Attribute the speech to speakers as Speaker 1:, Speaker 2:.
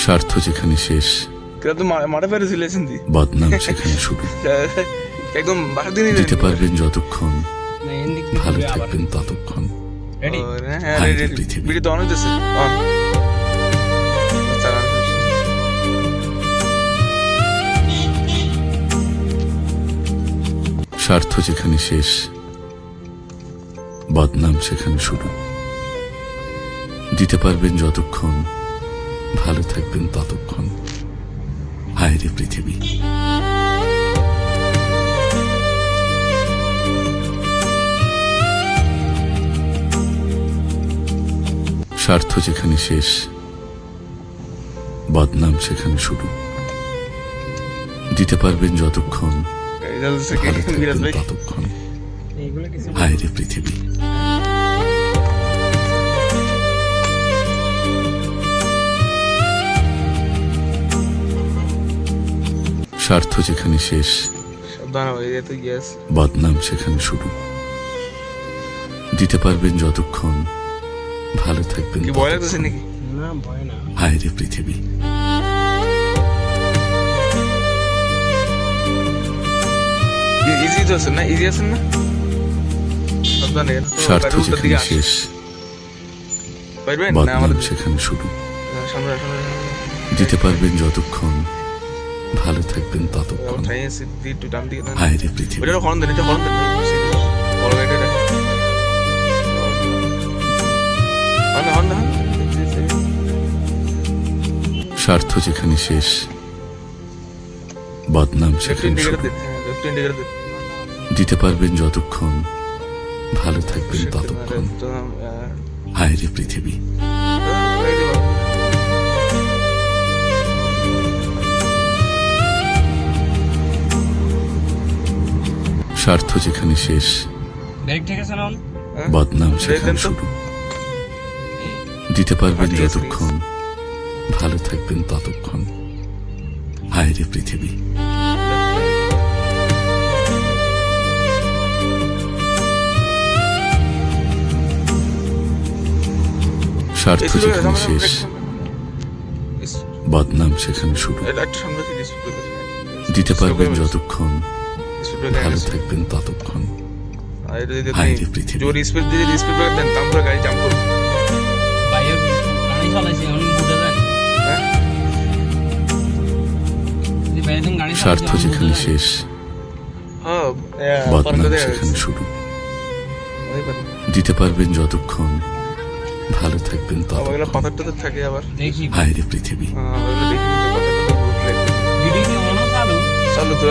Speaker 1: স্বার্থ যেখানে শেষ, বদনাম সেখানে শুরু।
Speaker 2: একদম বাসা দিনই
Speaker 1: দিতে পারবেন যতক্ষণ, ভালো থাকবেন ততক্ষণ। হায় রে পৃথিবী।
Speaker 2: ভিডিও তো অন হইতেছে অন।
Speaker 1: স্বার্থ যেখানে শেষ, বদনাম সেখানে শুরু। দিতে পারবেন যতক্ষণ, ভালো থাকবেন ততক্ষণ। হায় রে পৃথিবী। স্বার্থ যেখানে শেষ, বদনাম সেখানে শুরু। দিতে পারবেন যতক্ষণ, ভালো থাকবেন ততক্ষণ। হায় রে পৃথিবী। স্বার্থ যেখানে শেষ, বদনাম সেখানে শুরু। দিতে পারবেন যতক্ষণ, ভালো থাকবেন ততক্ষণ। হায় রে পৃথিবী।
Speaker 2: ইজি তো আছে না, ইজি আছে না।
Speaker 1: স্বার্থ যেখানে শেষ, বদনাম সেখানে শুরু। দিতে পারবেন যতক্ষণ, ভালো থাকবেন ততক্ষণ। হায় রে পৃথিবী। স্বার্থ যেখানে শেষ, বদনাম সেখানে শুরু। দিতে পারবেন যতক্ষণ, ভালো থাকবেন ততক্ষণ। হায় রে পৃথিবী। স্বার্থ যেখানে শেষ, বদনাম সেখানে শুরু। দিতে পারবেন যতক্ষণ, ভালো থাকবেন ততক্ষণ। হায় রে পৃথিবী। স্বার্থ যেখানে শেষ, বদনাম সেখানে শুরু। দিতে পারবেন যতক্ষণ, ভালো থাকবেন ততক্ষণ। হায় রে পৃথিবী। স্বার্থ যেখানে শেষ, বদনাম সেখানে শুরু। দিতে পারবেন যতক্ষণ, ভালো থাকবেন ততক্ষণ। হায় রে পৃথিবী।
Speaker 2: চালু তো